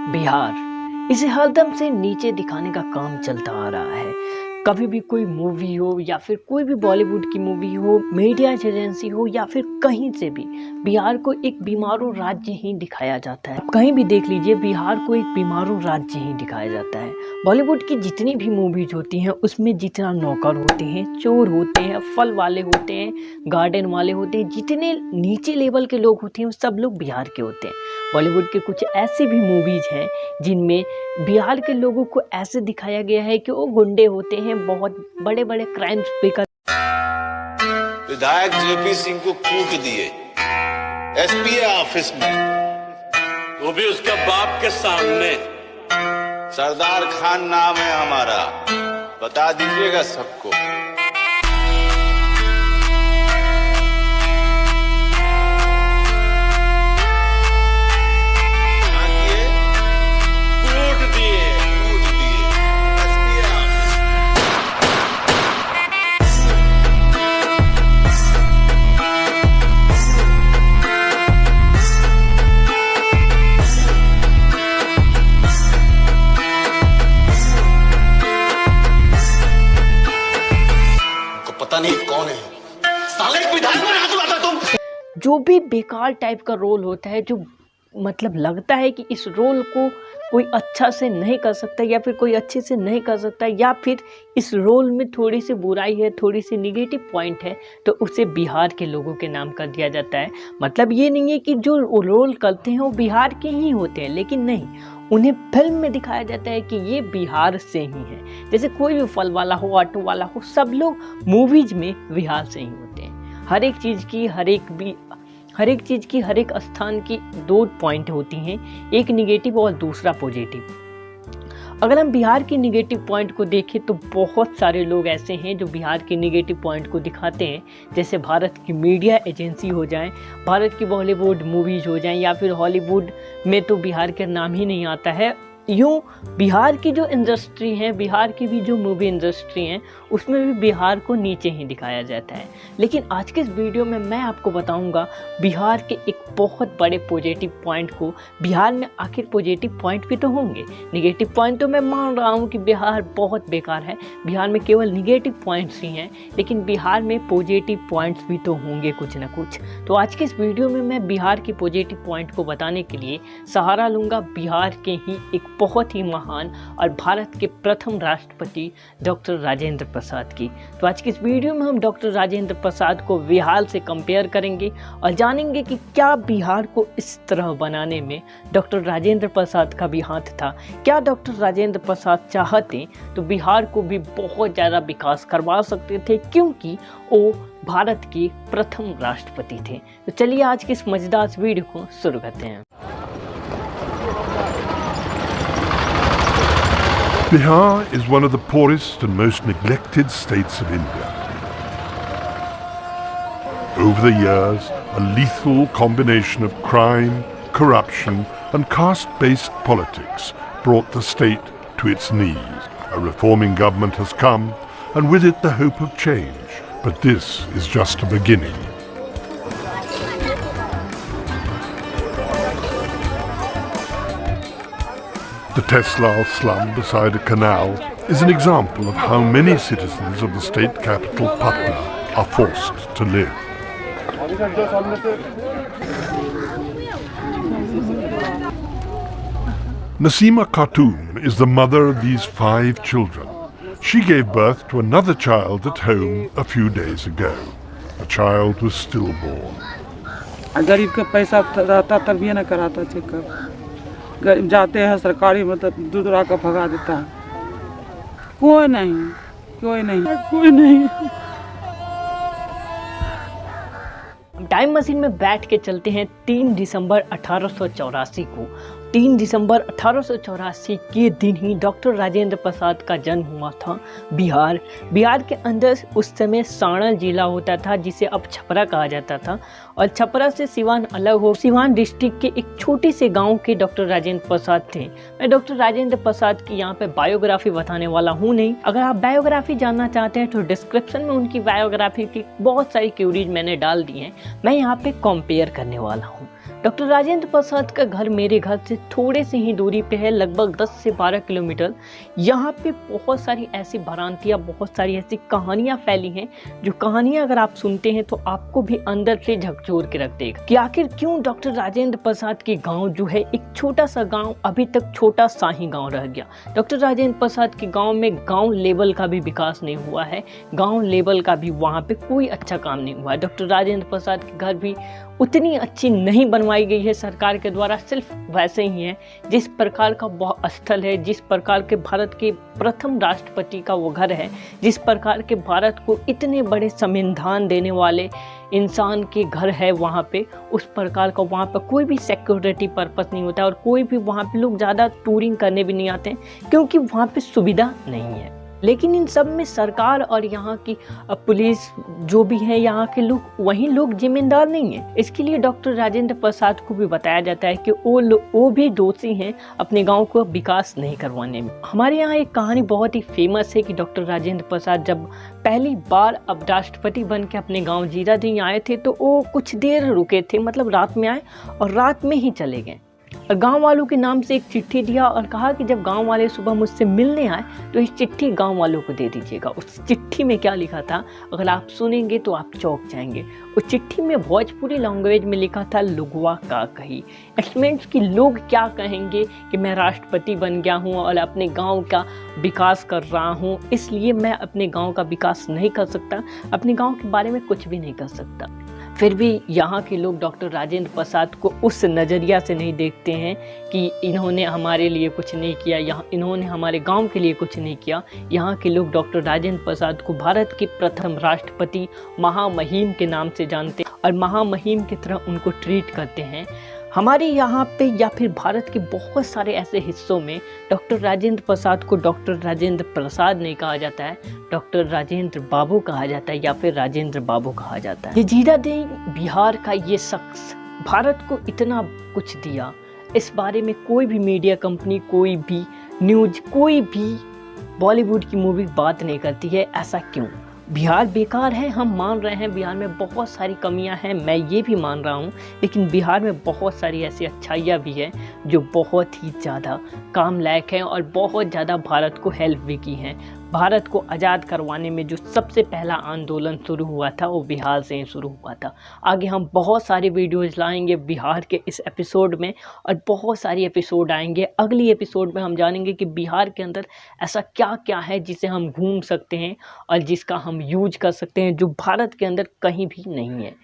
बिहार, इसे हरदम से नीचे दिखाने का काम चलता आ रहा है। कभी भी कोई मूवी हो या फिर कोई भी बॉलीवुड की मूवी हो, मीडिया एजेंसी हो या फिर कहीं से भी बिहार को एक बीमारू राज्य ही दिखाया जाता है। कहीं भी देख लीजिए, बिहार को एक बीमारू राज्य ही दिखाया जाता है। बॉलीवुड की जितनी भी मूवीज होती हैं उसमें जितना नौकर होते हैं, चोर होते हैं, फल वाले होते हैं, गार्डन वाले होते हैं, जितने नीचे लेवल के लोग होते हैं वो सब लोग बिहार के होते हैं। बॉलीवुड के कुछ ऐसी भी मूवीज हैं जिनमें बिहार के लोगों को ऐसे दिखाया गया है कि वो गुंडे होते हैं, बहुत बड़े बड़े क्राइम्स पे कर। विधायक जेपी सिंह को कूट दिए एसपी ऑफिस में, वो भी उसके बाप के सामने। सरदार खान नाम है हमारा, बता दीजिएगा सबको। पता नहीं कौन है, साले विधायक में हाथ उठाता तुम। जो भी बेकार टाइप का रोल होता है, जो मतलब लगता है कि इस रोल को कोई अच्छा से नहीं कर सकता या फिर कोई अच्छे से नहीं कर सकता, या फिर इस रोल में थोड़ी सी बुराई है, थोड़ी सी निगेटिव पॉइंट है, तो उसे बिहार के लोगों के नाम कर दिया जाता है। मतलब ये नहीं है कि जो रोल करते हैं वो बिहार के ही होते हैं, लेकिन नहीं, उन्हें फिल्म में दिखाया जाता है कि ये बिहार से ही है। जैसे कोई भी फल वाला हो, ऑटो वाला हो, सब लोग मूवीज में बिहार से ही होते हैं। हर एक चीज़ की हर एक स्थान की दो पॉइंट होती हैं, एक निगेटिव और दूसरा पॉजिटिव। अगर हम बिहार की निगेटिव पॉइंट को देखें तो बहुत सारे लोग ऐसे हैं जो बिहार के निगेटिव पॉइंट को दिखाते हैं। जैसे भारत की मीडिया एजेंसी हो जाए, भारत की बॉलीवुड मूवीज हो जाएं, या फिर हॉलीवुड में तो बिहार का नाम ही नहीं आता है। यूँ बिहार की जो इंडस्ट्री है, बिहार की भी जो मूवी इंडस्ट्री है, उसमें भी बिहार को नीचे ही दिखाया जाता है। लेकिन आज के इस वीडियो में मैं आपको बताऊंगा बिहार के एक बहुत बड़े पॉजिटिव पॉइंट को। बिहार में आखिर पॉजिटिव पॉइंट भी तो होंगे, निगेटिव पॉइंट तो मैं मान रहा हूँ कि बिहार बहुत बेकार है, बिहार में केवल निगेटिव पॉइंट्स ही हैं, लेकिन बिहार में पॉजिटिव पॉइंट्स भी तो होंगे कुछ ना कुछ। तो आज के इस वीडियो में मैं बिहार के पॉजिटिव पॉइंट को बताने के लिए सहारा लूँगा बिहार के ही एक बहुत ही महान और भारत के प्रथम राष्ट्रपति डॉक्टर राजेंद्र प्रसाद की। तो आज की इस वीडियो में हम डॉक्टर राजेंद्र प्रसाद को बिहार से कंपेयर करेंगे और जानेंगे कि क्या बिहार को इस तरह बनाने में डॉक्टर राजेंद्र प्रसाद का भी हाथ था। क्या डॉक्टर राजेंद्र प्रसाद चाहते तो बिहार को भी बहुत ज़्यादा विकास करवा सकते थे, क्योंकि वो भारत के प्रथम राष्ट्रपति थे। तो चलिए आज के इस मजेदार वीडियो को शुरू करते हैं। Bihar is one of the poorest and most neglected states of India. Over the years, a lethal combination of crime, corruption and caste-based politics brought the state to its knees. A reforming government has come, and with it the hope of change. But this is just a beginning. The Teslal slum beside a canal is an example of how many citizens of the state capital Patna are forced to live. Nasima Khartoum is the mother of these 5 children. She gave birth to another child at home a few days ago. The child was stillborn. गरीब का पैसा रहता तब भी ना कराता checkup. गरीब जाते हैं सरकारी में तो दूसरा का भगा देता है। कोई नहीं। टाइम मशीन में बैठ के चलते हैं 3 दिसंबर 1884 को। 3 दिसंबर 1884 के दिन ही डॉक्टर राजेंद्र प्रसाद का जन्म हुआ था। बिहार के अंदर उस समय सारण जिला होता था, जिसे अब छपरा कहा जाता था, और छपरा से सिवान अलग हो, सिवान डिस्ट्रिक्ट के एक छोटे से गांव के डॉक्टर राजेंद्र प्रसाद थे। मैं डॉक्टर राजेंद्र प्रसाद की यहाँ पे बायोग्राफी बताने वाला हूँ नहीं। अगर आप बायोग्राफी जानना चाहते हैं तो डिस्क्रिप्शन में उनकी बायोग्राफी की बहुत सारी क्यूरीज मैंने डाल दी हैं। मैं यहाँ पे कंपेयर करने वाला हूँ। डॉक्टर राजेंद्र प्रसाद का घर मेरे घर से थोड़े से ही दूरी पे है, लगभग 10 से 12 किलोमीटर। यहाँ पे बहुत सारी ऐसी भ्रांतियाँ, बहुत सारी ऐसी कहानियाँ फैली हैं, जो कहानियाँ अगर आप सुनते हैं तो आपको भी अंदर से झकझोर के रख देगा कि आखिर क्यों डॉक्टर राजेंद्र प्रसाद के गाँव जो है, एक छोटा सा गाँव अभी तक छोटा सा ही गाँव रह गया। डॉक्टर राजेंद्र प्रसाद के गाँव में गाँव लेवल का भी विकास नहीं हुआ है, गाँव लेवल का भी वहाँ पे कोई अच्छा काम नहीं हुआ है। डॉक्टर राजेंद्र प्रसाद के घर भी उतनी अच्छी नहीं बनवाई गई है सरकार के द्वारा, सिर्फ वैसे ही है जिस प्रकार का वह स्थल है, जिस प्रकार के भारत के प्रथम राष्ट्रपति का वो घर है, जिस प्रकार के भारत को इतने बड़े संविधान देने वाले इंसान के घर है वहाँ पे, उस प्रकार का वहाँ पे कोई भी सिक्योरिटी पर्पस नहीं होता है और कोई भी वहाँ पे लोग ज़्यादा टूरिंग करने भी नहीं आते हैं क्योंकि वहाँ पे सुविधा नहीं है। लेकिन इन सब में सरकार और यहाँ की पुलिस जो भी है, यहाँ के लोग, वही लोग जिम्मेदार नहीं है। इसके लिए डॉक्टर राजेंद्र प्रसाद को भी बताया जाता है कि वो भी दोषी हैं अपने गांव को विकास नहीं करवाने में। हमारे यहाँ एक कहानी बहुत ही फेमस है कि डॉक्टर राजेंद्र प्रसाद जब पहली बार अब राष्ट्रपति बन के अपने गाँव जीरादेई आए थे तो वो कुछ देर रुके थे, मतलब रात में आए और रात में ही चले गए और गांव वालों के नाम से एक चिट्ठी दिया और कहा कि जब गांव वाले सुबह मुझसे मिलने आए तो इस चिट्ठी गांव वालों को दे दीजिएगा। उस चिट्ठी में क्या लिखा था अगर आप सुनेंगे तो आप चौंक जाएंगे। उस चिट्ठी में भोजपुरी लैंग्वेज में लिखा था लुगवा का कही। इट मीन्स कि लोग क्या कहेंगे कि मैं राष्ट्रपति बन गया हूँ और अपने गाँव का विकास कर रहा हूँ, इसलिए मैं अपने गाँव का विकास नहीं कर सकता, अपने गाँव के बारे में कुछ भी नहीं कर सकता। फिर भी यहाँ के लोग डॉक्टर राजेंद्र प्रसाद को उस नज़रिया से नहीं देखते हैं कि इन्होंने हमारे लिए कुछ नहीं किया, इन्होंने हमारे गांव के लिए कुछ नहीं किया। यहाँ के लोग डॉक्टर राजेंद्र प्रसाद को भारत के प्रथम राष्ट्रपति महामहिम के नाम से जानते हैं और महामहिम की तरह उनको ट्रीट करते हैं। हमारे यहाँ पे या फिर भारत के बहुत सारे ऐसे हिस्सों में डॉक्टर राजेंद्र प्रसाद को डॉक्टर राजेंद्र प्रसाद नहीं कहा जाता है, डॉक्टर राजेंद्र बाबू कहा जाता है या फिर राजेंद्र बाबू कहा जाता है। ये जीरादेई बिहार का ये शख्स भारत को इतना कुछ दिया, इस बारे में कोई भी मीडिया कंपनी, कोई भी न्यूज, कोई भी बॉलीवुड की मूवी बात नहीं करती है। ऐसा क्यों? बिहार बेकार है, हम मान रहे हैं, बिहार में बहुत सारी कमियां हैं, मैं ये भी मान रहा हूँ, लेकिन बिहार में बहुत सारी ऐसी अच्छाइयाँ भी हैं जो बहुत ही ज़्यादा काम लायक हैं और बहुत ज़्यादा भारत को हेल्प भी की हैं। भारत को आज़ाद करवाने में जो सबसे पहला आंदोलन शुरू हुआ था वो बिहार से ही शुरू हुआ था। आगे हम बहुत सारे वीडियोज़ लाएंगे बिहार के इस एपिसोड में और बहुत सारी एपिसोड आएंगे। अगली एपिसोड में हम जानेंगे कि बिहार के अंदर ऐसा क्या क्या है जिसे हम घूम सकते हैं और जिसका हम यूज कर सकते हैं, जो भारत के अंदर कहीं भी नहीं है।